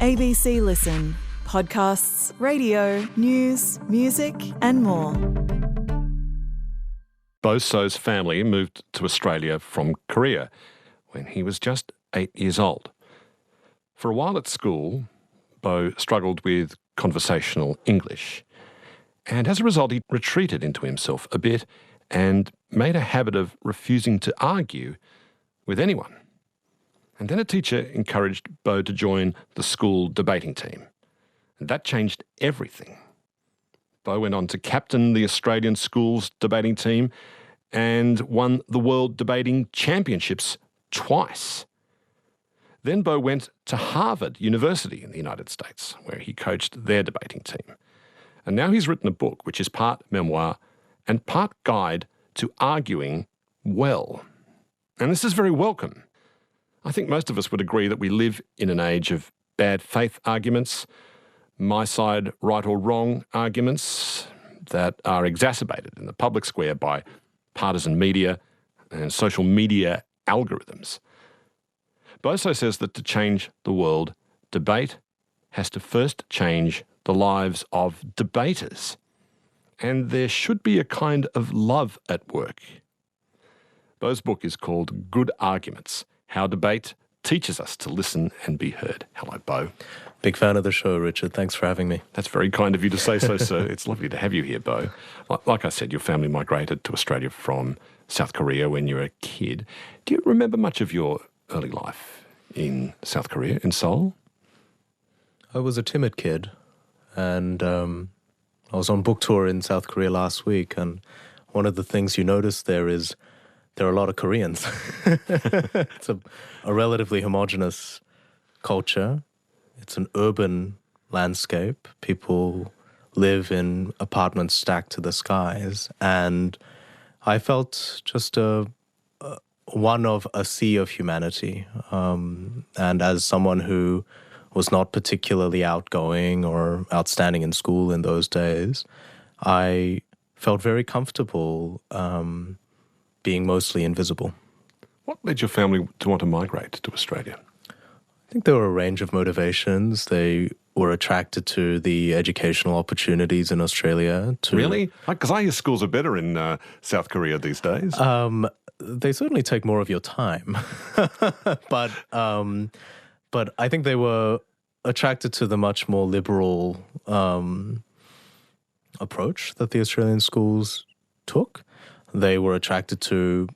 ABC Listen. Podcasts, radio, news, music and more. Bo Seo's family moved to Australia from Korea when he was just 8 years old. For a while at school, Bo struggled with conversational English. And as a result, he retreated into himself a bit and made a habit of refusing to argue with anyone. And then a teacher encouraged Bo to join the school debating team. And that changed everything. Bo went on to captain the Australian schools debating team and won the World Debating Championships twice. Then Bo went to Harvard University in the United States, where he coached their debating team. And now he's written a book which is part memoir and part guide to arguing well. And this is very welcome. I think most of us would agree that we live in an age of bad faith arguments, my side right or wrong arguments that are exacerbated in the public square by partisan media and social media algorithms. Bo Seo says that to change the world, debate has to first change the lives of debaters. And there should be a kind of love at work. Bo's book is called Good Arguments: How Debate Teaches Us to Listen and Be Heard. Hello, Bo. Big fan of the show, Richard. Thanks for having me. That's very kind of you to say so, sir. It's lovely to have you here, Bo. Like I said, your family migrated to Australia from South Korea when you were a kid. Do you remember much of your early life in South Korea, in Seoul? I was a timid kid, and I was on book tour in South Korea last week, and one of the things you notice there is there are a lot of Koreans. It's a relatively homogenous culture. It's an urban landscape. People live in apartments stacked to the skies. And I felt just one of a sea of humanity. And as someone who was not particularly outgoing or outstanding in school in those days, I felt very comfortable being mostly invisible. What led your family to want to migrate to Australia? I think there were a range of motivations. They were attracted to the educational opportunities in Australia. Really? Because I hear schools are better in South Korea these days. They certainly take more of your time. But I think they were attracted to the much more liberal approach that the Australian schools took. They were attracted to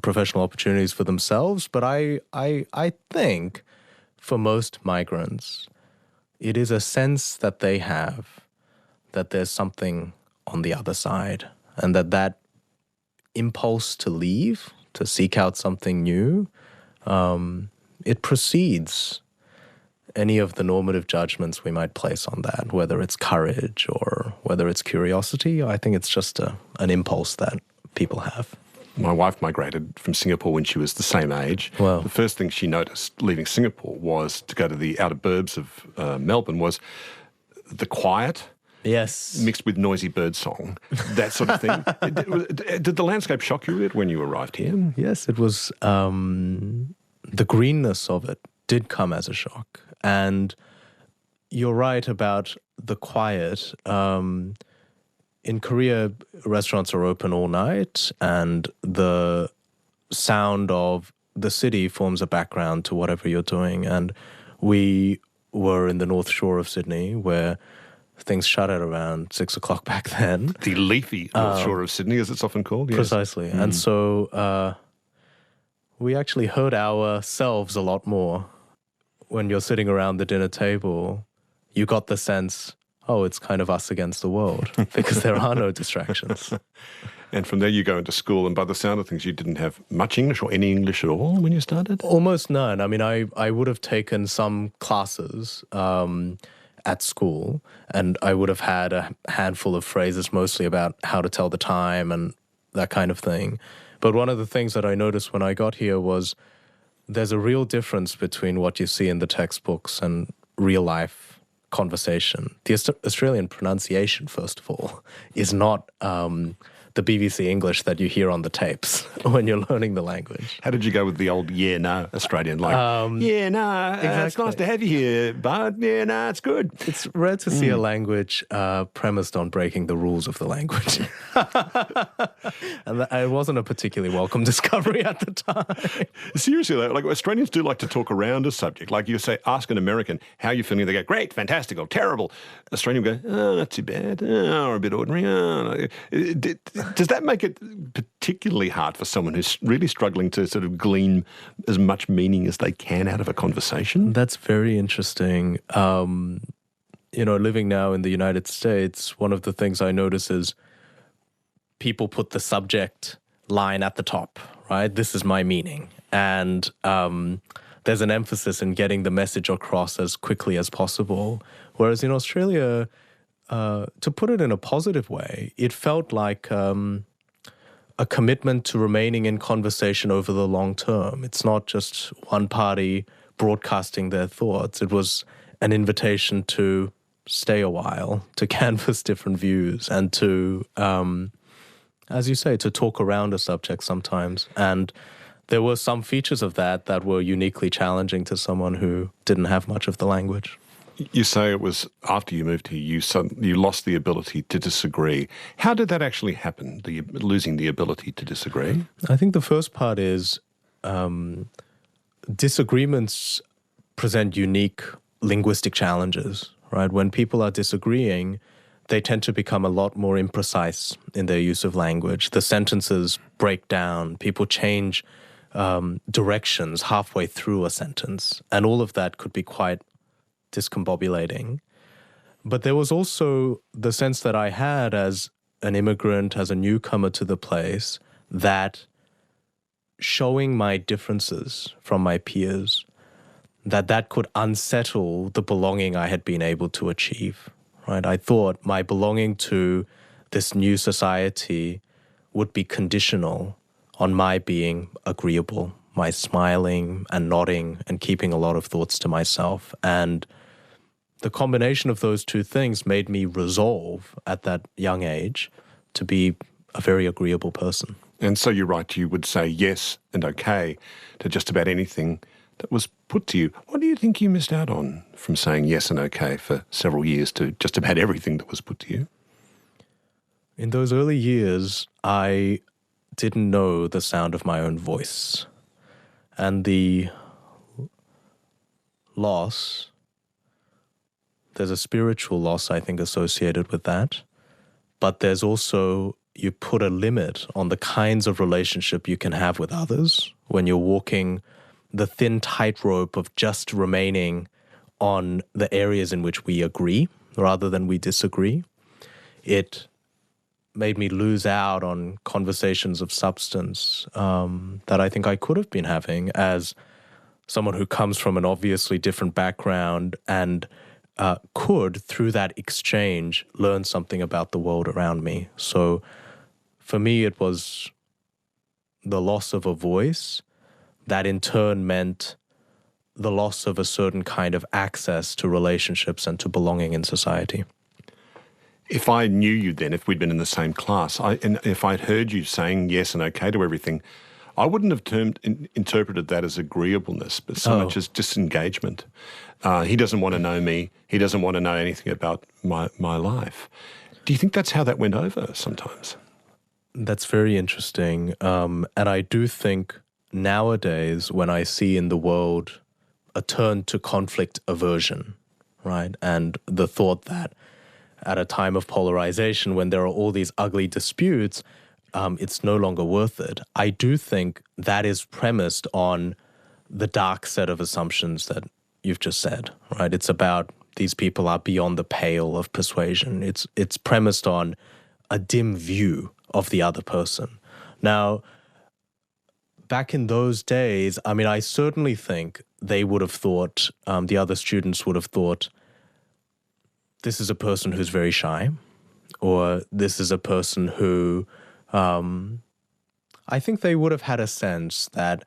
professional opportunities for themselves. But I think for most migrants, it is a sense that they have that there's something on the other side, and that impulse to leave, to seek out something new, it precedes any of the normative judgments we might place on that, whether it's courage or whether it's curiosity. I think it's just an impulse that people have. My wife migrated from Singapore when she was the same age. Wow. The first thing she noticed leaving Singapore was to go to the outer burbs of Melbourne was the quiet. Yes. Mixed with noisy bird song, that sort of thing. Did the landscape shock you a bit when you arrived here? Yes, it was. The greenness of it did come as a shock. And you're right about the quiet. In Korea, restaurants are open all night, and the sound of the city forms a background to whatever you're doing. And we were in the North Shore of Sydney, where things shut at around 6 o'clock back then. The leafy North Shore of Sydney, as it's often called. Yes. Precisely. And so we actually heard ourselves a lot more. When you're sitting around the dinner table, you got the sense, oh, it's kind of us against the world, because there are no distractions. And from there you go into school, and by the sound of things, you didn't have much English or any English at all when you started? Almost none. I mean, I would have taken some classes at school, and I would have had a handful of phrases mostly about how to tell the time and that kind of thing. But one of the things that I noticed when I got here was there's a real difference between what you see in the textbooks and real life conversation. The Australian pronunciation, first of all, is not the the BBC English that you hear on the tapes when you're learning the language. How did you go with the old yeah, no Australian? Like, yeah, no, it's exactly. nice to have you here, bud. Yeah, no, it's good. It's rare to see a language premised on breaking the rules of the language. And it wasn't a particularly welcome discovery at the time. Seriously, though, like Australians do like to talk around a subject. Like you say, ask an American, how are you feeling? They go, great, fantastic, or terrible. Australian will go, oh, not too bad, or a bit ordinary. Oh. Does that make it particularly hard for someone who's really struggling to sort of glean as much meaning as they can out of a conversation? That's very interesting. Living now in the United States, one of the things I notice is people put the subject line at the top, right? This is my meaning. And there's an emphasis in getting the message across as quickly as possible. Whereas in Australia, to put it in a positive way, it felt like a commitment to remaining in conversation over the long term. It's not just one party broadcasting their thoughts. It was an invitation to stay a while, to canvass different views, and to, as you say, to talk around a subject sometimes. And there were some features of that were uniquely challenging to someone who didn't have much of the language. You say it was after you moved here, you lost the ability to disagree. How did that actually happen, losing the ability to disagree? I think the first part is disagreements present unique linguistic challenges, right? When people are disagreeing, they tend to become a lot more imprecise in their use of language. The sentences break down. People change directions halfway through a sentence. And all of that could be quite discombobulating. But there was also the sense that I had as an immigrant, as a newcomer to the place, that showing my differences from my peers, that could unsettle the belonging I had been able to achieve, right? I thought my belonging to this new society would be conditional on my being agreeable, my smiling and nodding and keeping a lot of thoughts to myself. And the combination of those two things made me resolve at that young age to be a very agreeable person. And so you're right, you would say yes and okay to just about anything that was put to you. What do you think you missed out on from saying yes and okay for several years to just about everything that was put to you? In those early years, I didn't know the sound of my own voice. And the loss, there's a spiritual loss, I think, associated with that. But there's also, you put a limit on the kinds of relationship you can have with others when you're walking the thin tightrope of just remaining on the areas in which we agree rather than we disagree. It made me lose out on conversations of substance that I think I could have been having as someone who comes from an obviously different background and could, through that exchange, learn something about the world around me. So for me, it was the loss of a voice that in turn meant the loss of a certain kind of access to relationships and to belonging in society. If I knew you then, if we'd been in the same class, and if I'd heard you saying yes and okay to everything, I wouldn't have interpreted that as agreeableness, but so much as disengagement. He doesn't want to know me. He doesn't want to know anything about my life. Do you think that's how that went over sometimes? That's very interesting. And I do think nowadays when I see in the world a turn to conflict aversion, right, and the thought that at a time of polarization when there are all these ugly disputes, it's no longer worth it. I do think that is premised on the dark set of assumptions that you've just said, right? It's about these people are beyond the pale of persuasion. It's premised on a dim view of the other person. Now, back in those days, I mean, I certainly think they would have thought, the other students would have thought, this is a person who's very shy, or this is a person who, I think they would have had a sense that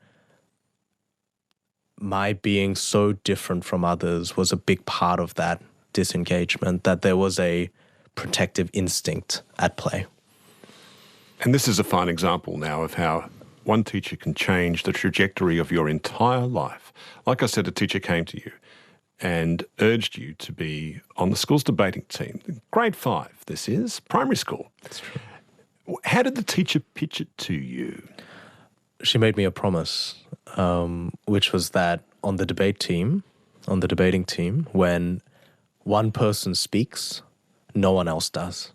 my being so different from others was a big part of that disengagement, that there was a protective instinct at play. And this is a fine example now of how one teacher can change the trajectory of your entire life. Like I said, a teacher came to you and urged you to be on the school's debating team. Grade 5, this is, primary school. That's true. How did the teacher pitch it to you? She made me a promise, which was that on the debating team, when one person speaks, no one else does.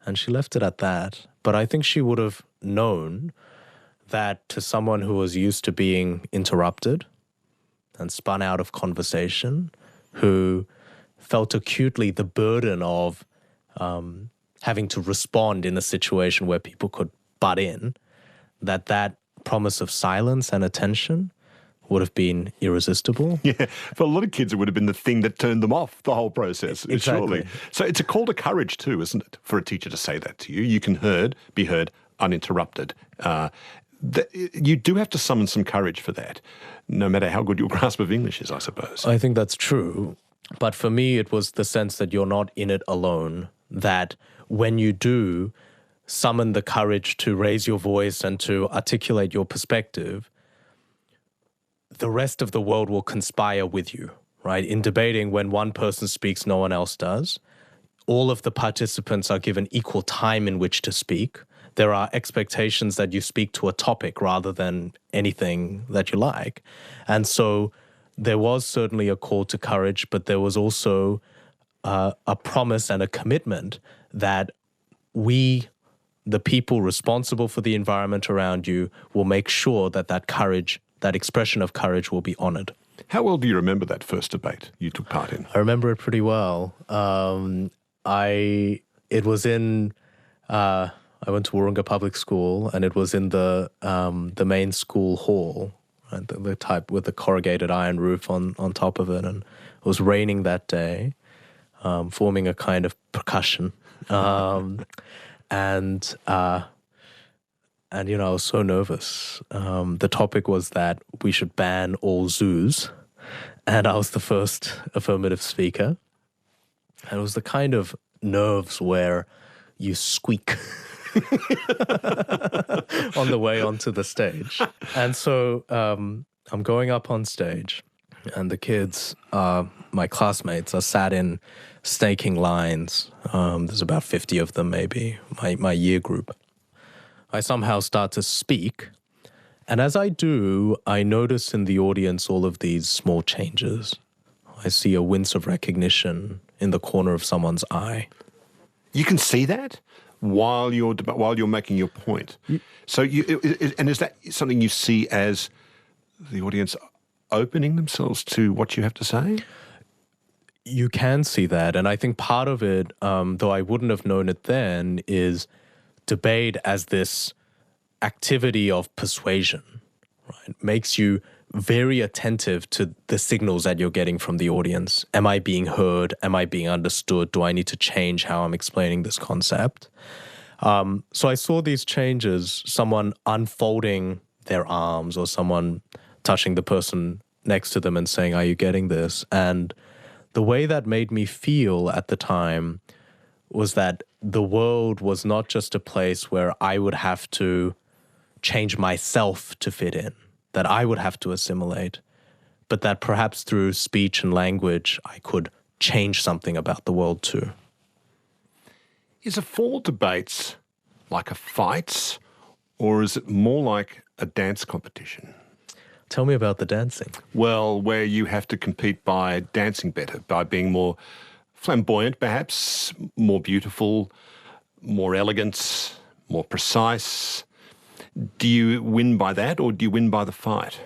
And she left it at that. But I think she would have known that to someone who was used to being interrupted and spun out of conversation, who felt acutely the burden of having to respond in a situation where people could butt in, that promise of silence and attention would have been irresistible. Yeah, for a lot of kids, it would have been the thing that turned them off the whole process, Exactly. surely. So it's a call to courage too, isn't it, for a teacher to say that to you? You can be heard uninterrupted. You do have to summon some courage for that, no matter how good your grasp of English is, I suppose. I think that's true. But for me, it was the sense that you're not in it alone, that when you do summon the courage to raise your voice and to articulate your perspective, the rest of the world will conspire with you, right? In debating, when one person speaks, no one else does. All of the participants are given equal time in which to speak. There are expectations that you speak to a topic rather than anything that you like. And so there was certainly a call to courage, but there was also a promise and a commitment that we, the people responsible for the environment around you, will make sure that courage, that expression of courage, will be honored. How well do you remember that first debate you took part in? I remember it pretty well. I went to Warringah Public School, and it was in the main school hall, right, the type with the corrugated iron roof on top of it, and it was raining that day, forming a kind of percussion, and you know, I was so nervous. The topic was that we should ban all zoos, and I was the first affirmative speaker. And it was the kind of nerves where you squeak on the way onto the stage. And so I'm going up on stage, and the kids, my classmates, are sat in snaking lines. There's about 50 of them, maybe, my year group. I somehow start to speak, and as I do, I notice in the audience all of these small changes. I see a wince of recognition in the corner of someone's eye. You can see that while you're making your point. So and is that something you see as the audience opening themselves to what you have to say? You can see that, and I think part of it, though I wouldn't have known it then, is debate as this activity of persuasion, right? Makes you very attentive to the signals that you're getting from the audience. Am I being heard? Am I being understood? Do I need to change how I'm explaining this concept? So I saw these changes, someone unfolding their arms or someone touching the person next to them and saying, "Are you getting this?" And the way that made me feel at the time was that the world was not just a place where I would have to change myself to fit in, that I would have to assimilate, but that perhaps through speech and language, I could change something about the world too. Is a formal debate like a fight, or is it more like a dance competition? Tell me about the dancing. Well, where you have to compete by dancing better, by being more flamboyant perhaps, more beautiful, more elegant, more precise. Do you win by that, or do you win by the fight?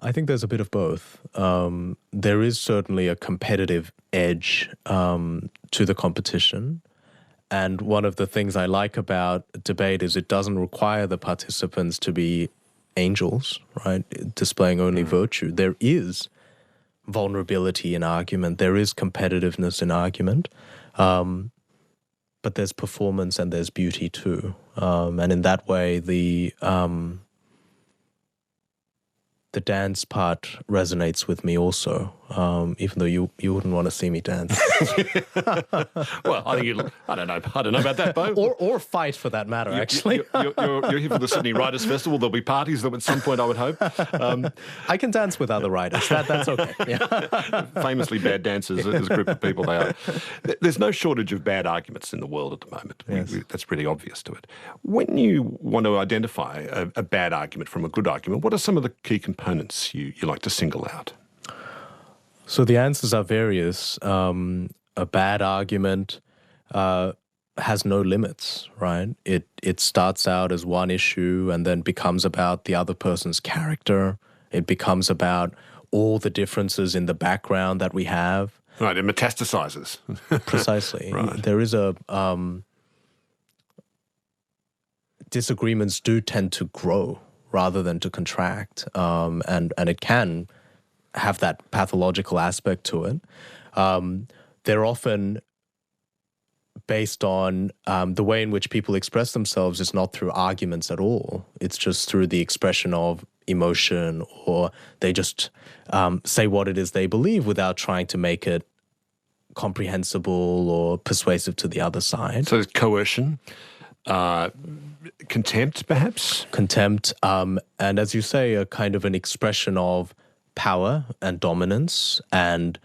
I think there's a bit of both. There is certainly a competitive edge to the competition. And one of the things I like about debate is it doesn't require the participants to be angels, right? Displaying only virtue. There is vulnerability in argument. There is competitiveness in argument. But there's performance and there's beauty too. And in that way, the dance part resonates with me also. even though you wouldn't want to see me dance. Well, I think I don't know about that, Bo. or fight for that matter, actually. You're here for the Sydney Writers Festival. There'll be parties at some point, I would hope. I can dance with other writers. That's okay. Yeah. Famously bad dancers, as a group of people they are. There's no shortage of bad arguments in the world at the moment. Yes. That's pretty obvious to it. When you want to identify a bad argument from a good argument, what are some of the key components you like to single out? So the answers are various. A bad argument has no limits, right? It starts out as one issue and then becomes about the other person's character. It becomes about all the differences in the background that we have. Right, it metastasizes. Precisely. Right. There is disagreements do tend to grow rather than to contract, and it can have that pathological aspect to it. They're often based on the way in which people express themselves is not through arguments at all. It's just through the expression of emotion, or they just say what it is they believe without trying to make it comprehensible or persuasive to the other side. So there's coercion, contempt, perhaps? Contempt, and as you say, a kind of an expression of power and dominance and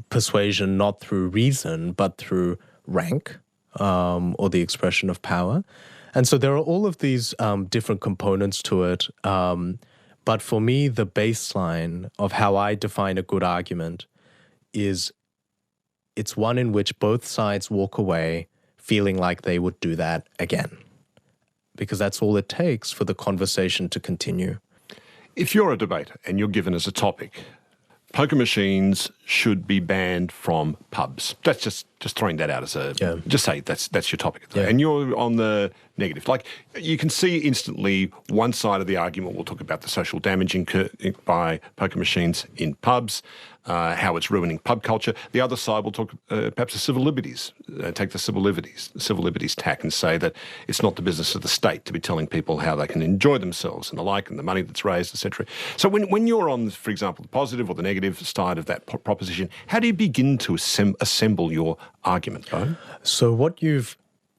persuasion, not through reason, but through rank, or the expression of power. And so there are all of these different components to it. But for me, the baseline of how I define a good argument is it's one in which both sides walk away feeling like they would do that again, because that's all it takes for the conversation to continue. If you're a debater and you're given as a topic, poker machines should be banned from pubs. That's just throwing that out as just say that's your topic. Yeah. And you're on the negative. Like, you can see instantly one side of the argument will talk about the social damage by poker machines in pubs, how it's ruining pub culture. The other side will talk perhaps the civil liberties, take the civil liberties tack and say that it's not the business of the state to be telling people how they can enjoy themselves and the like, and the money that's raised, etc. So when you're on, for example, the positive or the negative side of that proposition, how do you begin to assemble your argument, Bo? So what you've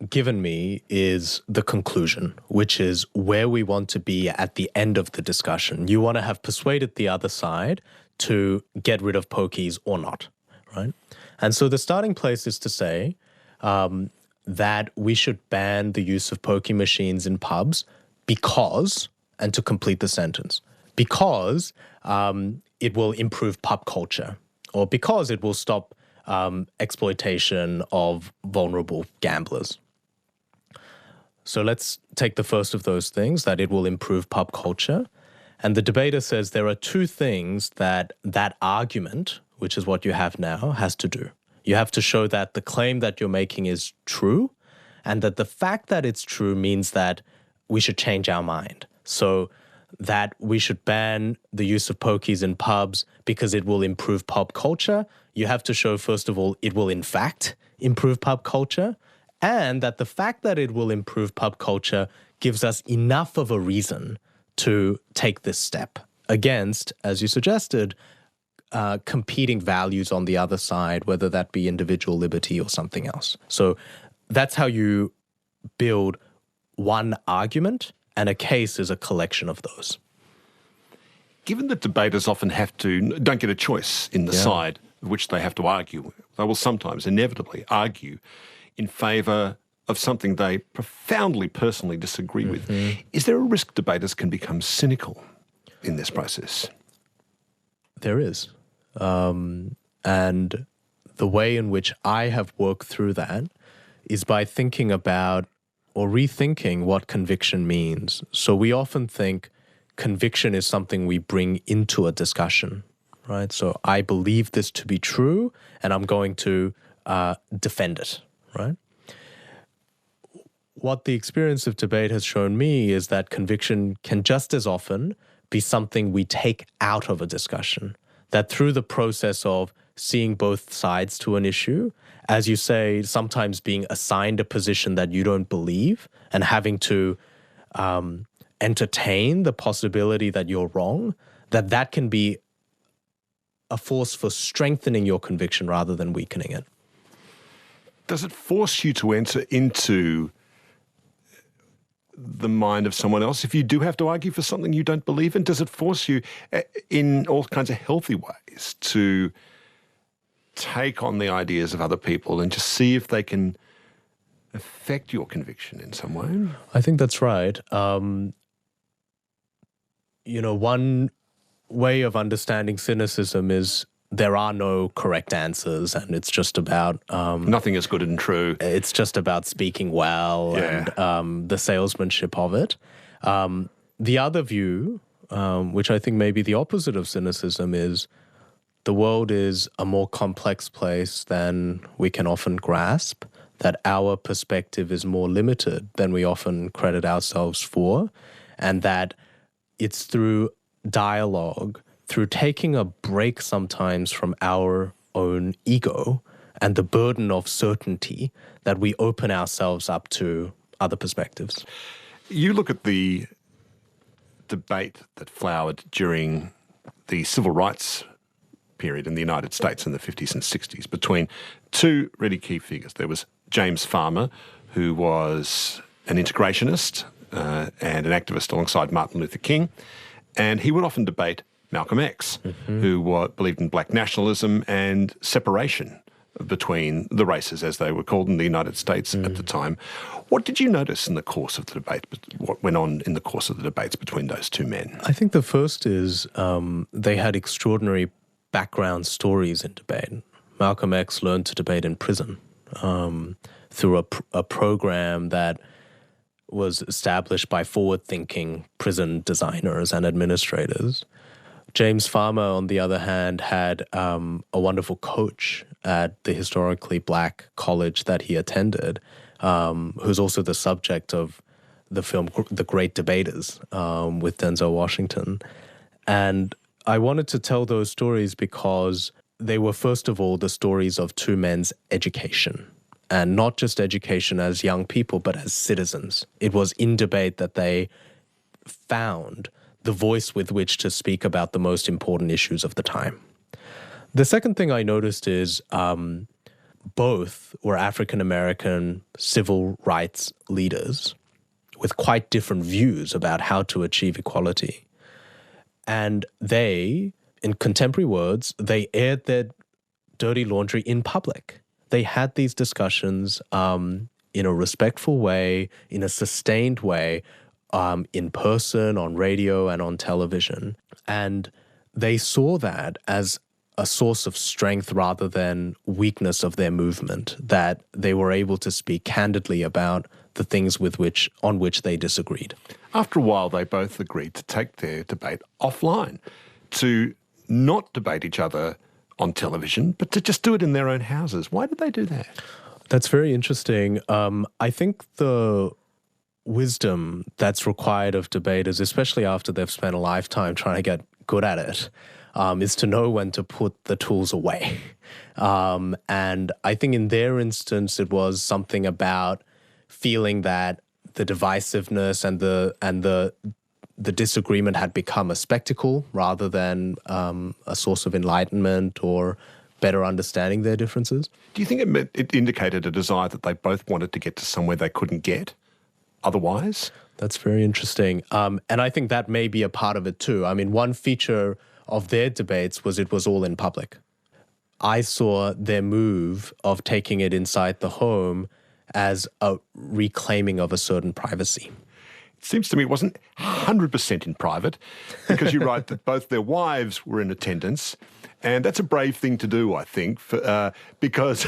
given me is the conclusion, which is where we want to be at the end of the discussion. You want to have persuaded the other side to get rid of pokies or not, right? And so the starting place is to say that we should ban the use of pokie machines in pubs because, and to complete the sentence, because it will improve pub culture, or because it will stop exploitation of vulnerable gamblers. So let's take the first of those things, that it will improve pub culture. And the debater says there are two things that argument, which is what you have now, has to do. You have to show that the claim that you're making is true, and that the fact that it's true means that we should change our mind. So that we should ban the use of pokies in pubs because it will improve pub culture. You have to show, first of all, it will in fact improve pub culture, and that the fact that it will improve pub culture gives us enough of a reason to take this step against, as you suggested, competing values on the other side, whether that be individual liberty or something else. So that's how you build one argument, and a case is a collection of those. Given that debaters often don't get a choice in the side of which they have to argue, they will sometimes inevitably argue in favour of something they profoundly personally disagree with. Is there a risk debaters can become cynical in this process? There is. And the way in which I have worked through that is by thinking about or rethinking what conviction means. So we often think conviction is something we bring into a discussion, right? So I believe this to be true, and I'm going to defend it, right? What the experience of debate has shown me is that conviction can just as often be something we take out of a discussion. That through the process of seeing both sides to an issue, as you say, sometimes being assigned a position that you don't believe and having to entertain the possibility that you're wrong, that can be a force for strengthening your conviction rather than weakening it. Does it force you to enter into the mind of someone else if you do have to argue for something you don't believe in? Does it force you in all kinds of healthy ways to take on the ideas of other people and just see if they can affect your conviction in some way? I think that's right. One way of understanding cynicism is there are no correct answers, and it's just about nothing is good and true. It's just about speaking well and the salesmanship of it. The other view, which I think may be the opposite of cynicism, is the world is a more complex place than we can often grasp, that our perspective is more limited than we often credit ourselves for, and that it's through dialogue, through taking a break sometimes from our own ego and the burden of certainty, that we open ourselves up to other perspectives. You look at the debate that flowered during the civil rights period in the United States in the 50s and 60s between two really key figures. There was James Farmer, who was an integrationist and an activist alongside Martin Luther King, and he would often debate Malcolm X, who believed in black nationalism and separation between the races, as they were called in the United States at the time. What did you notice in the course of the debate, what went on in the course of the debates between those two men? I think the first is they had extraordinary background stories in debate. Malcolm X learned to debate in prison through a program that was established by forward-thinking prison designers and administrators. James Farmer, on the other hand, had a wonderful coach at the historically black college that he attended, who's also the subject of the film The Great Debaters with Denzel Washington. And I wanted to tell those stories because they were, first of all, the stories of two men's education. And not just education as young people, but as citizens. It was in debate that they found the voice with which to speak about the most important issues of the time. The second thing I noticed is both were African-American civil rights leaders with quite different views about how to achieve equality. And they, in contemporary words, they aired their dirty laundry in public. They had these discussions in a respectful way, in a sustained way, in person, on radio, and on television. And they saw that as a source of strength rather than weakness of their movement, that they were able to speak candidly about the things on which they disagreed. After a while, they both agreed to take their debate offline, to not debate each other on television, but to just do it in their own houses. Why did they do that? That's very interesting. I think the wisdom that's required of debaters, especially after they've spent a lifetime trying to get good at it, is to know when to put the tools away. And I think in their instance, it was something about feeling that the divisiveness and the disagreement had become a spectacle rather than a source of enlightenment or better understanding their differences. Do you think it indicated a desire that they both wanted to get to somewhere they couldn't get otherwise? That's very interesting. And I think that may be a part of it too. I mean, one feature of their debates was it was all in public. I saw their move of taking it inside the home as a reclaiming of a certain privacy. It seems to me it wasn't 100% in private, because you write that both their wives were in attendance, and that's a brave thing to do, I think, because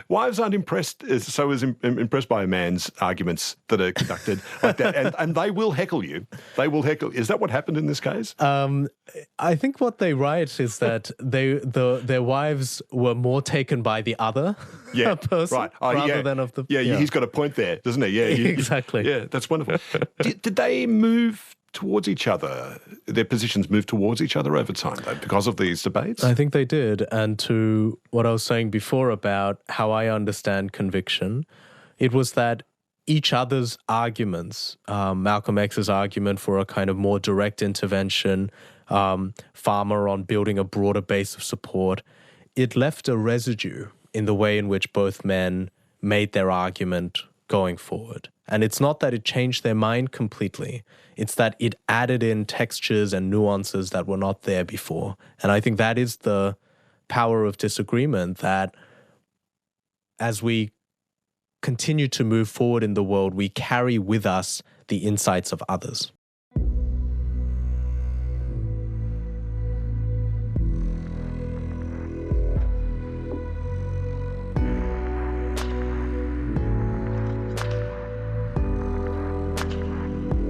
wives aren't impressed impressed by a man's arguments that are conducted like that, and they will heckle you. They will heckle. Is that what happened in this case? I think what they write is that their wives were more taken by the other person right. rather than of the... He's got a point there, doesn't he? Yeah, exactly. Yeah, that's wonderful. Did they move towards each other? Their positions moved towards each other over time, though, because of these debates? I think they did. And to what I was saying before about how I understand conviction, it was that each other's arguments, Malcolm X's argument for a kind of more direct intervention, Farmer on building a broader base of support, it left a residue in the way in which both men made their argument going forward. And it's not that it changed their mind completely. It's that it added in textures and nuances that were not there before. And I think that is the power of disagreement, that as we continue to move forward in the world, we carry with us the insights of others.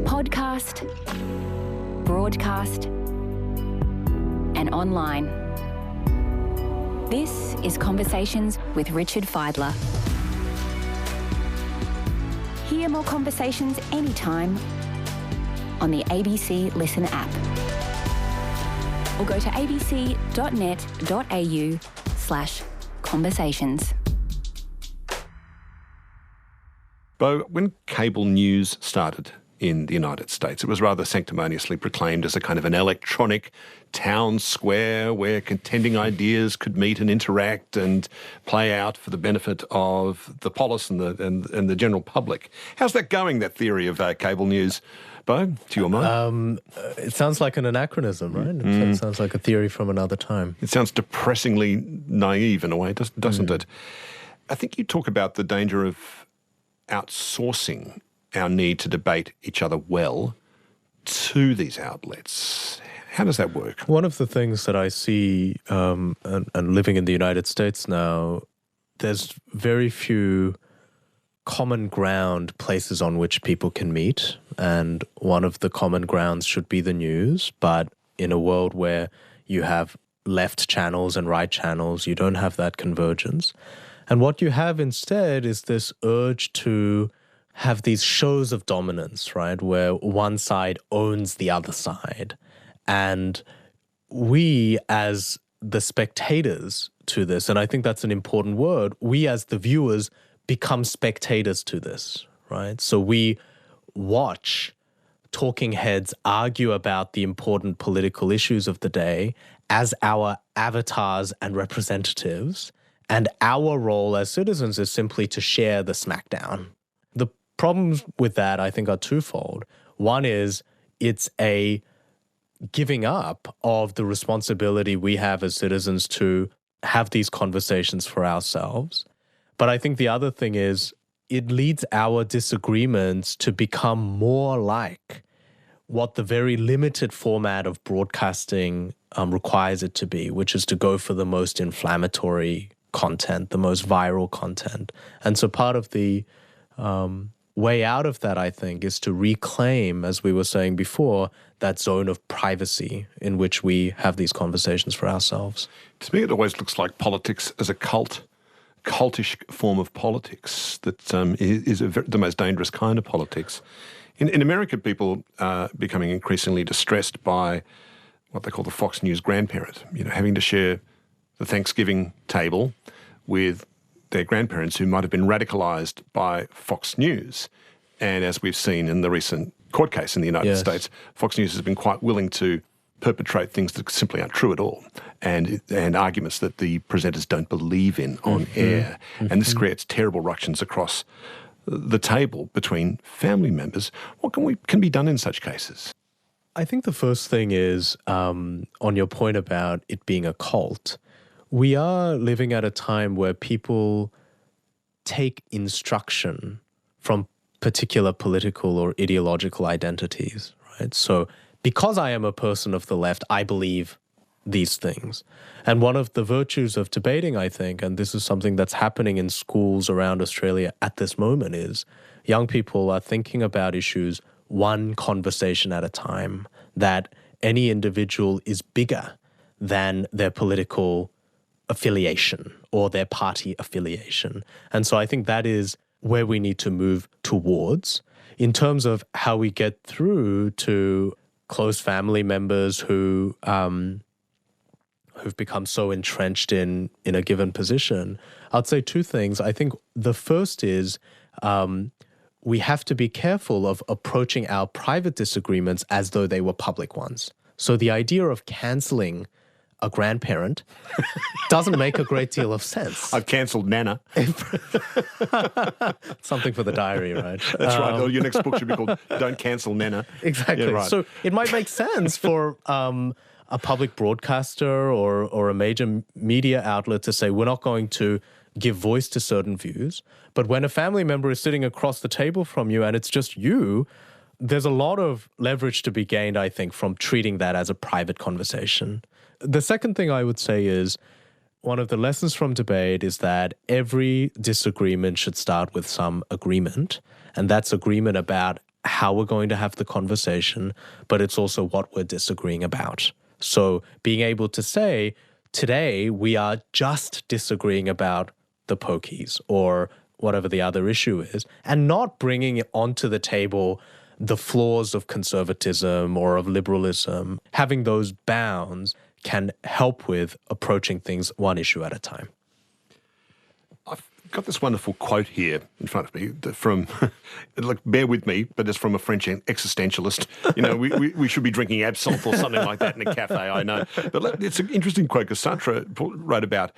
Podcast, broadcast, and online. This is Conversations with Richard Feidler. Hear more conversations anytime on the ABC Listen app. Or go to abc.net.au/conversations. Bo, when cable news started in the United States, it was rather sanctimoniously proclaimed as a kind of an electronic town square where contending ideas could meet and interact and play out for the benefit of the polis and the general public. How's that going, that theory of cable news, Bo, to your mind? It sounds like an anachronism, right? It sounds like a theory from another time. It sounds depressingly naive in a way, doesn't it? I think you talk about the danger of outsourcing our need to debate each other well to these outlets. How does that work? One of the things that I see, and living in the United States now, there's very few common ground places on which people can meet. And one of the common grounds should be the news. But in a world where you have left channels and right channels, you don't have that convergence. And what you have instead is this urge to have these shows of dominance, right, where one side owns the other side. And we as the spectators to this, and I think that's an important word, we as the viewers become spectators to this, right? So we watch talking heads argue about the important political issues of the day as our avatars and representatives, and our role as citizens is simply to share the smackdown. The problems with that, I think, are twofold. One is it's a giving up of the responsibility we have as citizens to have these conversations for ourselves. But I think the other thing is it leads our disagreements to become more like what the very limited format of broadcasting requires it to be, which is to go for the most inflammatory content, the most viral content. And so part of the way out of that, I think, is to reclaim, as we were saying before, that zone of privacy in which we have these conversations for ourselves. To me, it always looks like politics as a cultish form of politics that is the most dangerous kind of politics. In America, people are becoming increasingly distressed by what they call the Fox News grandparent, having to share the Thanksgiving table with their grandparents who might have been radicalised by Fox News. And as we've seen in the recent court case in the United States, Fox News has been quite willing to perpetrate things that simply aren't true at all, and arguments that the presenters don't believe in on air. And this creates terrible ructions across the table between family members. What can be done in such cases? I think the first thing is, on your point about it being a cult, we are living at a time where people take instruction from particular political or ideological identities, right? So because I am a person of the left, I believe these things. And one of the virtues of debating, I think, and this is something that's happening in schools around Australia at this moment, is young people are thinking about issues one conversation at a time, that any individual is bigger than their political affiliation or their party affiliation. And so I think that is where we need to move towards. In terms of how we get through to close family members who've become so entrenched in a given position, I'd say two things. I think the first is we have to be careful of approaching our private disagreements as though they were public ones. So the idea of cancelling a grandparent doesn't make a great deal of sense. I've cancelled Nana. Something for the diary, right? That's right. Or your next book should be called Don't Cancel Nana. Exactly. Yeah, right. So it might make sense for a public broadcaster or a major media outlet to say, we're not going to give voice to certain views. But when a family member is sitting across the table from you and it's just you, there's a lot of leverage to be gained, I think, from treating that as a private conversation. The second thing I would say is one of the lessons from debate is that every disagreement should start with some agreement. And that's agreement about how we're going to have the conversation, but it's also what we're disagreeing about. So being able to say, today we are just disagreeing about the pokies or whatever the other issue is, and not bringing onto the table the flaws of conservatism or of liberalism. Having those bounds can help with approaching things one issue at a time. I've got this wonderful quote here in front of me from, like, bear with me, but it's from a French existentialist. You know, we should be drinking absinthe or something like that in a cafe, I know. But it's an interesting quote because Sartre wrote about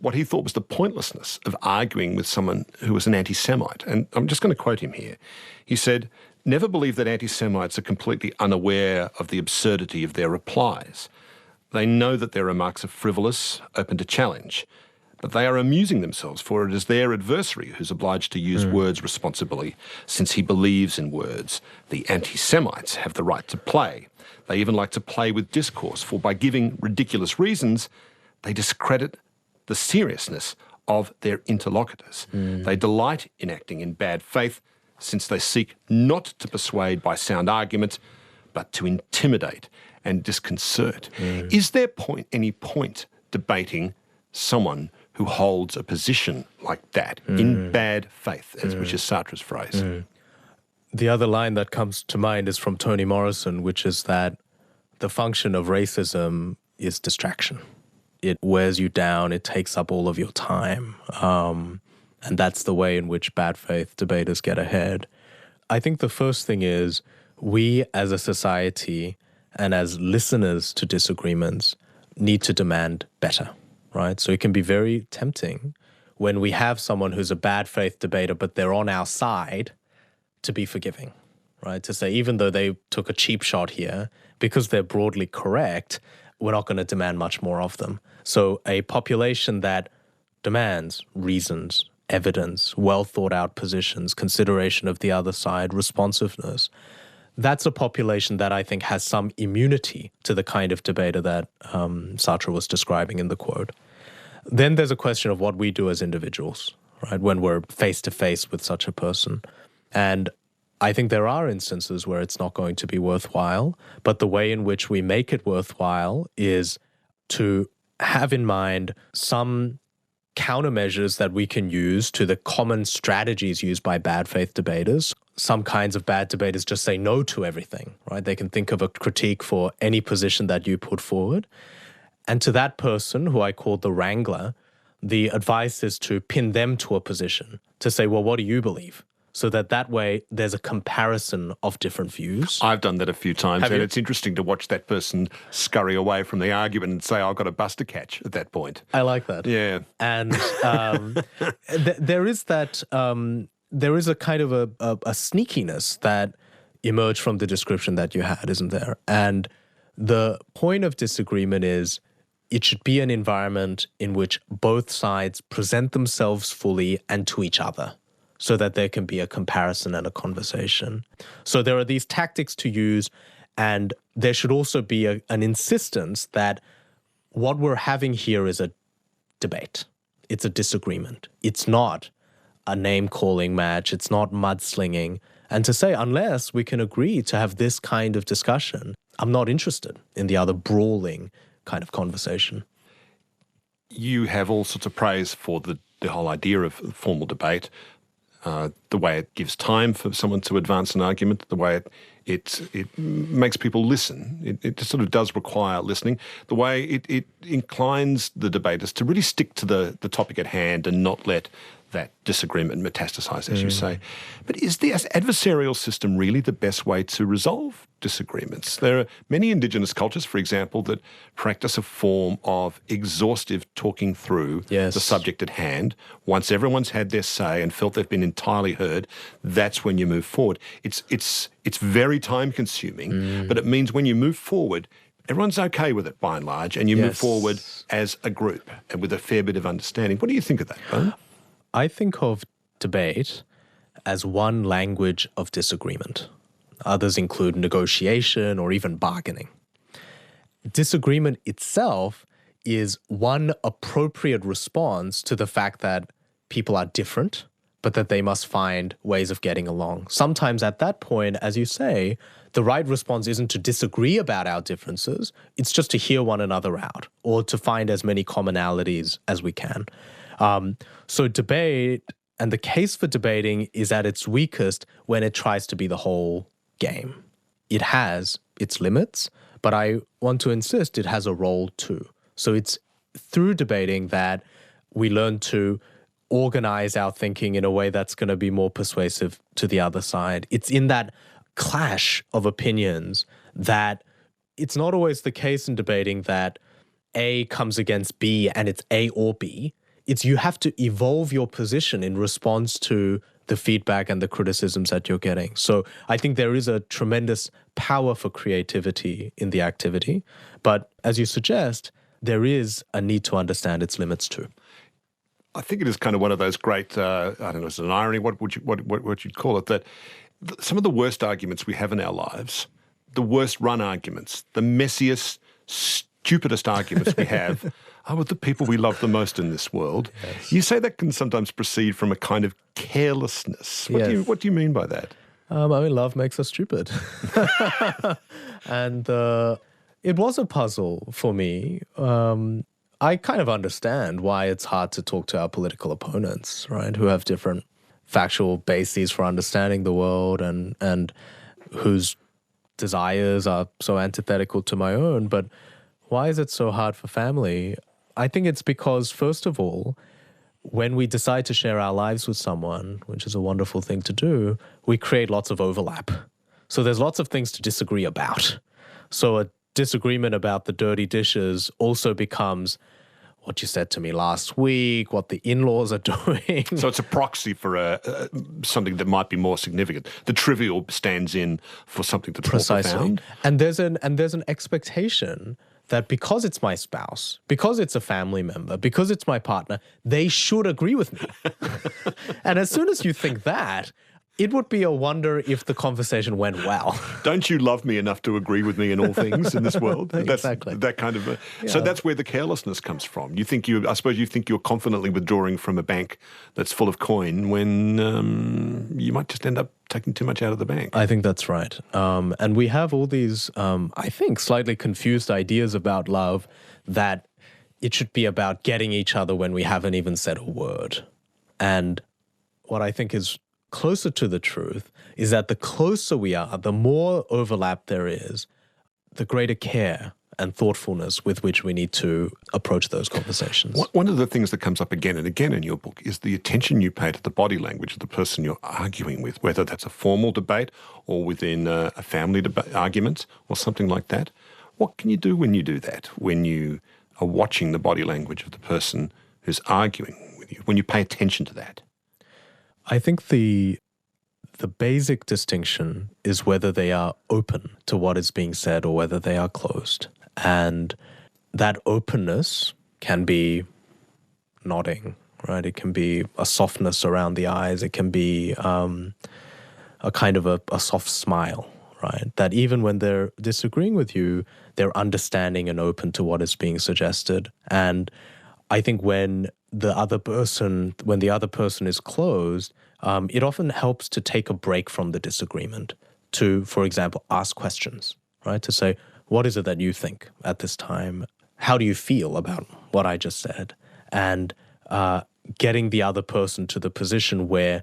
what he thought was the pointlessness of arguing with someone who was an anti-Semite. And I'm just going to quote him here. He said, "Never believe that anti-Semites are completely unaware of the absurdity of their replies. They know that their remarks are frivolous, open to challenge, but they are amusing themselves, for it is their adversary who's obliged to use words responsibly, since he believes in words. The anti-Semites have the right to play. They even like to play with discourse, for by giving ridiculous reasons, they discredit the seriousness of their interlocutors. They delight in acting in bad faith, since they seek not to persuade by sound argument, but to intimidate and disconcert." Is there any point debating someone who holds a position like that in bad faith, which is Sartre's phrase? The other line that comes to mind is from Toni Morrison, which is that the function of racism is distraction. It wears you down, it takes up all of your time. And that's the way in which bad faith debaters get ahead. I think the first thing is we as a society and as listeners to disagreements need to demand better, right? So it can be very tempting when we have someone who's a bad faith debater, but they're on our side, to be forgiving, right? To say, even though they took a cheap shot here, because they're broadly correct, we're not going to demand much more of them. So a population that demands reasons, evidence, well thought out positions, consideration of the other side, responsiveness, that's a population that I think has some immunity to the kind of debater that Sartre was describing in the quote. Then there's a question of what we do as individuals, right, when we're face to face with such a person. And I think there are instances where it's not going to be worthwhile, but the way in which we make it worthwhile is to have in mind some countermeasures that we can use to the common strategies used by bad faith debaters. Some kinds of bad debaters just say no to everything, right? They can think of a critique for any position that you put forward. And to that person, who I call the wrangler, the advice is to pin them to a position, to say, well, what do you believe? So that way there's a comparison of different views. I've done that a few times, and it's interesting to watch that person scurry away from the argument and say, I've got a bus to catch at that point. I like that. Yeah. And there is that, there is a kind of a sneakiness that emerged from the description that you had, isn't there? And the point of disagreement is it should be an environment in which both sides present themselves fully and to each other, so that there can be a comparison and a conversation. So there are these tactics to use, and there should also be an insistence that what we're having here is a debate. It's a disagreement. It's not a name-calling match. It's not mudslinging. And to say, unless we can agree to have this kind of discussion, I'm not interested in the other brawling kind of conversation. You have all sorts of praise for the whole idea of formal debate. The way it gives time for someone to advance an argument, the way it makes people listen. It sort of does require listening. The way it inclines the debaters to really stick to the topic at hand and not let that disagreement metastasize, as you say. But is the adversarial system really the best way to resolve disagreements? There are many Indigenous cultures, for example, that practice a form of exhaustive talking through the subject at hand. Once everyone's had their say and felt they've been entirely heard, that's when you move forward. It's very time-consuming, but it means when you move forward, everyone's okay with it by and large, and you move forward as a group and with a fair bit of understanding. What do you think of that, Bo? I think of debate as one language of disagreement. Others include negotiation or even bargaining. Disagreement itself is one appropriate response to the fact that people are different, but that they must find ways of getting along. Sometimes at that point, as you say, the right response isn't to disagree about our differences, it's just to hear one another out or to find as many commonalities as we can. So debate, and the case for debating is at its weakest when it tries to be the whole game. It has its limits, but I want to insist it has a role too. So it's through debating that we learn to organize our thinking in a way that's going to be more persuasive to the other side. It's in that clash of opinions that it's not always the case in debating that A comes against B and it's A or B. It's you have to evolve your position in response to the feedback and the criticisms that you're getting. So I think there is a tremendous power for creativity in the activity. But as you suggest, there is a need to understand its limits too. I think it is kind of one of those great, I don't know, it's an irony, what you'd call it, that some of the worst arguments we have in our lives, the worst run arguments, the messiest, stupidest arguments we have are with the people we love the most in this world. Yes. You say that can sometimes proceed from a kind of carelessness. What do you mean by that? I mean, love makes us stupid. And it was a puzzle for me. I kind of understand why it's hard to talk to our political opponents, right, who have different factual bases for understanding the world and whose desires are so antithetical to my own. But why is it so hard for family? I think it's because, first of all, when we decide to share our lives with someone, which is a wonderful thing to do, we create lots of overlap. So there's lots of things to disagree about. So a disagreement about the dirty dishes also becomes what you said to me last week, what the in-laws are doing. So it's a proxy for something that might be more significant. The trivial stands in for something that's more profound. And there's an expectation that because it's my spouse, because it's a family member, because it's my partner, they should agree with me. And as soon as you think that, it would be a wonder if the conversation went well. Don't you love me enough to agree with me in all things in this world? Exactly. That kind of. So that's where the carelessness comes from. I suppose you think you're confidently withdrawing from a bank that's full of coin when you might just end up taking too much out of the bank. I think that's right. And we have all these, I think, slightly confused ideas about love that it should be about getting each other when we haven't even said a word. And what I think is closer to the truth is that the closer we are, the more overlap there is, the greater care and thoughtfulness with which we need to approach those conversations. One of the things that comes up again and again in your book is the attention you pay to the body language of the person you're arguing with, whether that's a formal debate or within a family argument or something like that. What can you do when you do that, when you are watching the body language of the person who's arguing with you, when you pay attention to that? I think the basic distinction is whether they are open to what is being said or whether they are closed. And that openness can be nodding, right? It can be a softness around the eyes. It can be a kind of a soft smile, right? That even when they're disagreeing with you, they're understanding and open to what is being suggested. And I think when the other person is closed, it often helps to take a break from the disagreement to, for example, ask questions, right? To say, what is it that you think at this time? How do you feel about what I just said? And getting the other person to the position where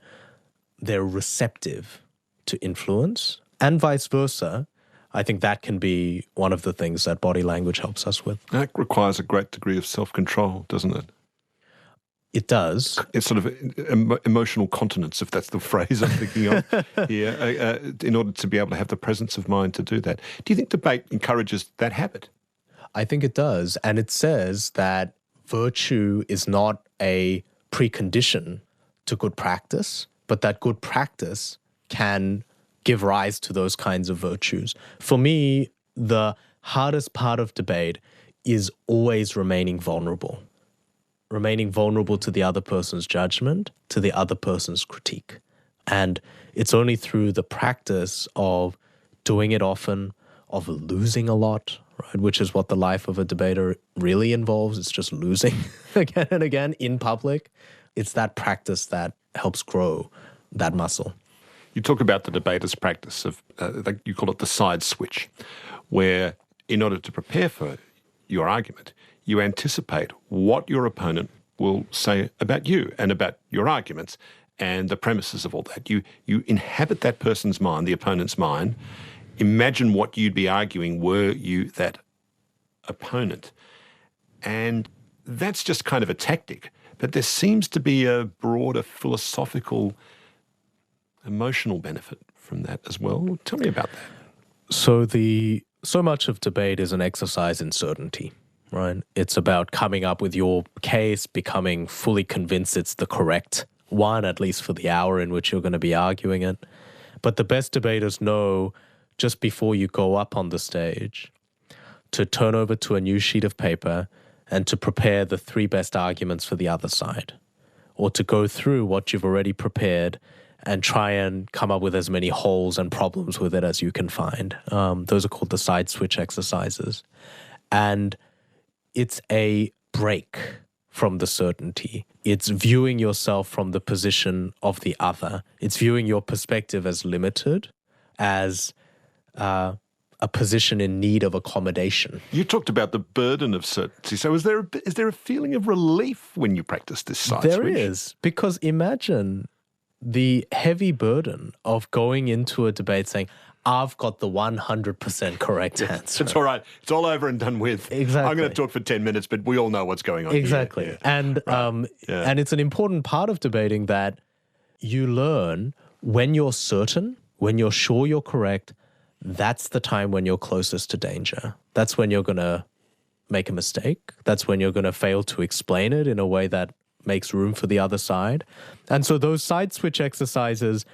they're receptive to influence and vice versa. I think that can be one of the things that body language helps us with. That requires a great degree of self-control, doesn't it? It does. It's sort of emotional continence, if that's the phrase I'm thinking of here, in order to be able to have the presence of mind to do that. Do you think debate encourages that habit? I think it does. And it says that virtue is not a precondition to good practice, but that good practice can give rise to those kinds of virtues. For me, the hardest part of debate is always remaining vulnerable to the other person's judgment, to the other person's critique. And it's only through the practice of doing it often, of losing a lot, right, which is what the life of a debater really involves. It's just losing again and again in public. It's that practice that helps grow that muscle. You talk about the debater's practice of, you call it the side switch, where in order to prepare for your argument, you anticipate what your opponent will say about you and about your arguments and the premises of all that. You inhabit that person's mind, the opponent's mind. Imagine what you'd be arguing were you that opponent. And that's just kind of a tactic. But there seems to be a broader philosophical, emotional benefit from that as well. Tell me about that. So much of debate is an exercise in certainty, right? It's about coming up with your case, becoming fully convinced it's the correct one, at least for the hour in which you're going to be arguing it. But the best debaters know just before you go up on the stage to turn over to a new sheet of paper and to prepare the 3 best arguments for the other side, or to go through what you've already prepared and try and come up with as many holes and problems with it as you can find. Those are called the side switch exercises. And it's a break from the certainty. It's viewing yourself from the position of the other. It's viewing your perspective as limited, as a position in need of accommodation. You talked about the burden of certainty. So is there a feeling of relief when you practice this side switch? There is, because imagine the heavy burden of going into a debate saying, I've got the 100% correct answer. It's all right. It's all over and done with. Exactly. I'm going to talk for 10 minutes, but we all know what's going on. Exactly. Here. And and it's an important part of debating that you learn when you're certain, when you're sure you're correct, that's the time when you're closest to danger. That's when you're going to make a mistake. That's when you're going to fail to explain it in a way that makes room for the other side. And so those side switch exercises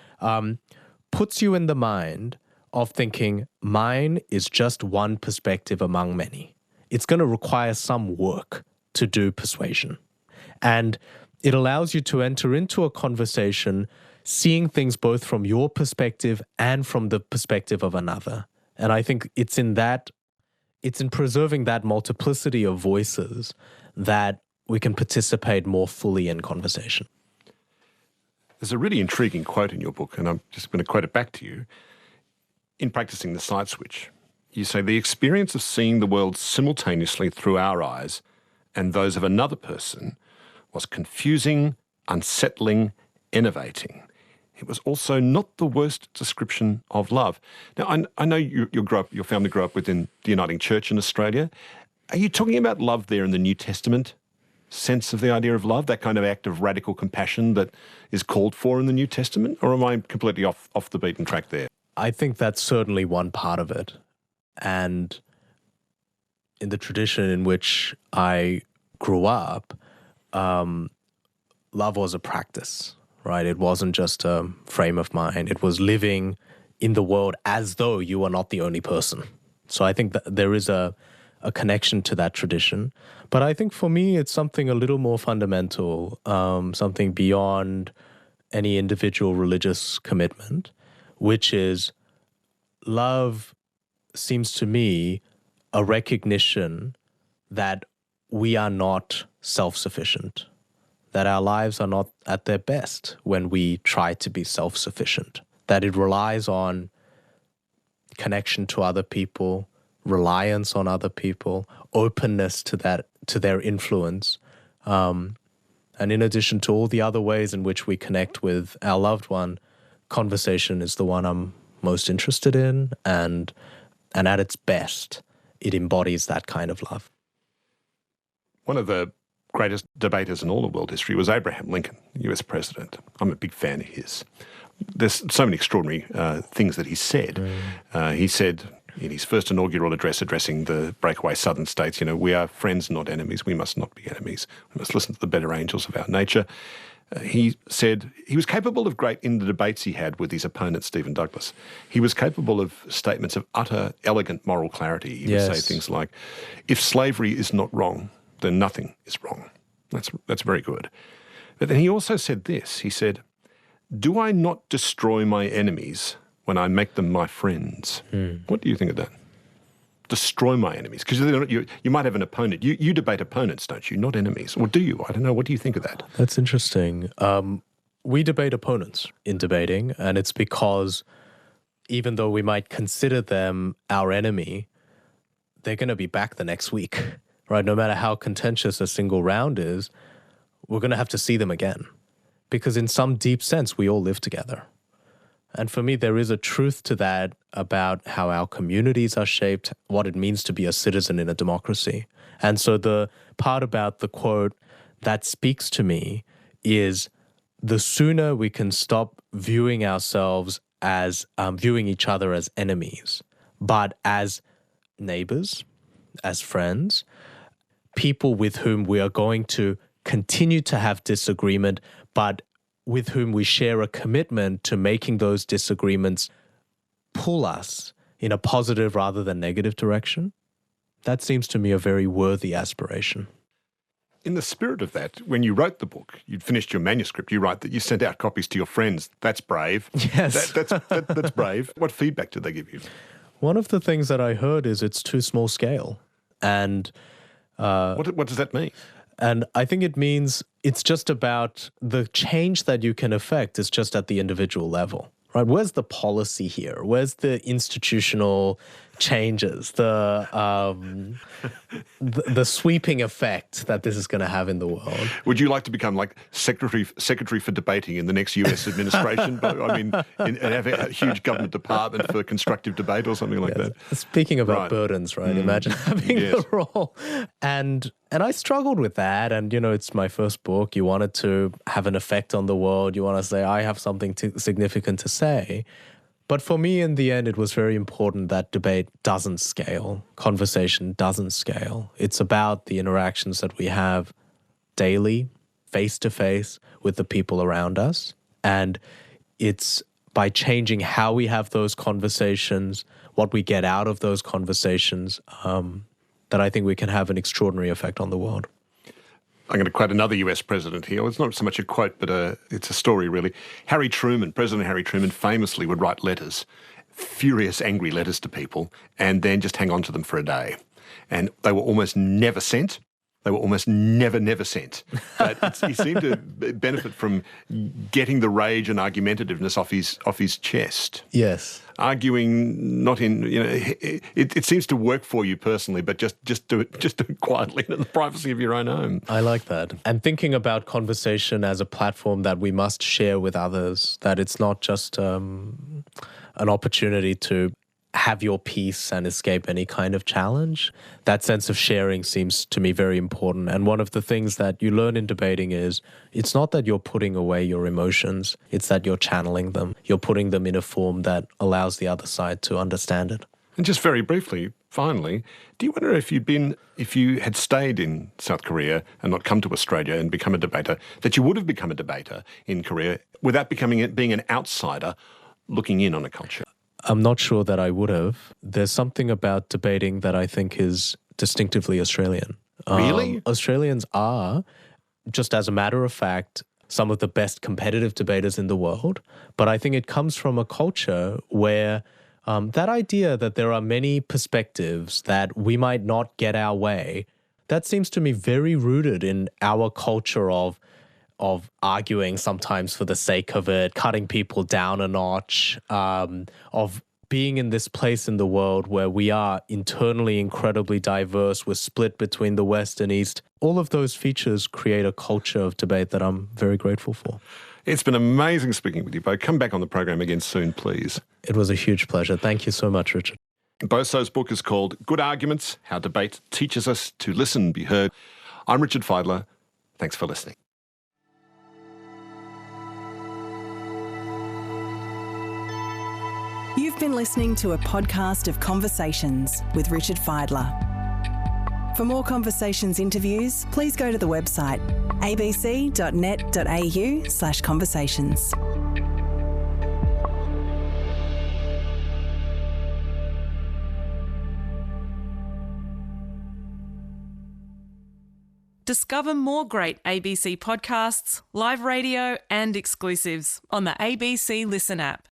puts you in the mind of thinking, mine is just one perspective among many. It's going to require some work to do persuasion. And it allows you to enter into a conversation seeing things both from your perspective and from the perspective of another. And I think it's in preserving that multiplicity of voices that we can participate more fully in conversation. There's a really intriguing quote in your book, and I'm just going to quote it back to you. In practicing the side switch, you say, the experience of seeing the world simultaneously through our eyes and those of another person was confusing, unsettling, enervating. It was also not the worst description of love. Now, I know your family grew up within the Uniting Church in Australia. Are you talking about love there in the New Testament sense of the idea of love, that kind of act of radical compassion that is called for in the New Testament? Or am I completely off the beaten track there? I think that's certainly one part of it. And in the tradition in which I grew up, love was a practice, right? It wasn't just a frame of mind. It was living in the world as though you were not the only person. So I think that there is a connection to that tradition. But I think for me, it's something a little more fundamental, something beyond any individual religious commitment, which is love seems to me a recognition that we are not self-sufficient, that our lives are not at their best when we try to be self-sufficient, that it relies on connection to other people, reliance on other people, openness to their influence. And in addition to all the other ways in which we connect with our loved one, conversation is the one I'm most interested in, and at its best, it embodies that kind of love. One of the greatest debaters in all of world history was Abraham Lincoln, US president. I'm a big fan of his. There's so many extraordinary things that he said. He said in his first inaugural address addressing the breakaway southern states, we are friends, not enemies. We must not be enemies. We must listen to the better angels of our nature. He said he was capable of in the debates he had with his opponent, Stephen Douglas, he was capable of statements of utter, elegant moral clarity. He would say things like, if slavery is not wrong, then nothing is wrong. That's very good. But then he also said this. He said, do I not destroy my enemies when I make them my friends? What do you think of that? Destroy my enemies? Because you might have an opponent. You debate opponents, don't you? Not enemies. Or do you? I don't know. What do you think of that? That's interesting. We debate opponents in debating, and it's because even though we might consider them our enemy, they're going to be back the next week, right? No matter how contentious a single round is, we're going to have to see them again. Because in some deep sense, we all live together. And for me, there is a truth to that about how our communities are shaped, what it means to be a citizen in a democracy. And so the part about the quote that speaks to me is the sooner we can stop viewing ourselves as, viewing each other as enemies, but as neighbors, as friends, people with whom we are going to continue to have disagreement, but with whom we share a commitment to making those disagreements pull us in a positive rather than negative direction. That seems to me a very worthy aspiration. In the spirit of that, when you wrote the book, you'd finished your manuscript, you write that you sent out copies to your friends. That's brave. Yes. That's brave. What feedback did they give you? One of the things that I heard is it's too small scale. And what does that mean? And I think it means it's just about the change that you can affect is just at the individual level, right? Where's the policy here? Where's the institutional changes, the sweeping effect that this is going to have in the world? Would you like to become like secretary for debating in the next US administration? I mean, and have a huge government department for constructive debate or something like that? Speaking about burdens, right? Imagine having the role. And I struggled with that. And, it's my first book. You wanted to have an effect on the world. You want to say, I have something significant to say. But for me, in the end, it was very important that debate doesn't scale. Conversation doesn't scale. It's about the interactions that we have daily, face-to-face, with the people around us. And it's by changing how we have those conversations, what we get out of those conversations, that I think we can have an extraordinary effect on the world. I'm going to quote another US president here. It's not so much a quote, but it's a story, really. President Harry Truman famously would write letters, furious, angry letters to people, and then just hang on to them for a day. And they were almost never sent. They were almost never sent. But he seemed to benefit from getting the rage and argumentativeness off his chest. Yes. Arguing not in, it seems to work for you personally, but just do it quietly in the privacy of your own home. I like that. And thinking about conversation as a platform that we must share with others, that it's not just an opportunity to have your peace and escape any kind of challenge. That sense of sharing seems to me very important. And one of the things that you learn in debating is it's not that you're putting away your emotions, it's that you're channeling them. You're putting them in a form that allows the other side to understand it. And just very briefly, finally, do you wonder if you had stayed in South Korea and not come to Australia and become a debater, that you would have become a debater in Korea without being an outsider looking in on a culture? I'm not sure that I would have. There's something about debating that I think is distinctively Australian. Really? Australians are, just as a matter of fact, some of the best competitive debaters in the world. But I think it comes from a culture where that idea that there are many perspectives, that we might not get our way, that seems to me very rooted in our culture of arguing sometimes for the sake of it, cutting people down a notch, of being in this place in the world where we are internally incredibly diverse, we're split between the West and East. All of those features create a culture of debate that I'm very grateful for. It's been amazing speaking with you, Bo. Come back on the program again soon, please. It was a huge pleasure. Thank you so much, Richard. Bo Seo's book is called Good Arguments, How Debate Teaches Us to Listen and Be Heard. I'm Richard Feidler. Thanks for listening. You've been listening to a podcast of Conversations with Richard Feidler. For more Conversations interviews, please go to the website abc.net.au/conversations. Discover more great ABC podcasts, live radio and exclusives on the ABC Listen app.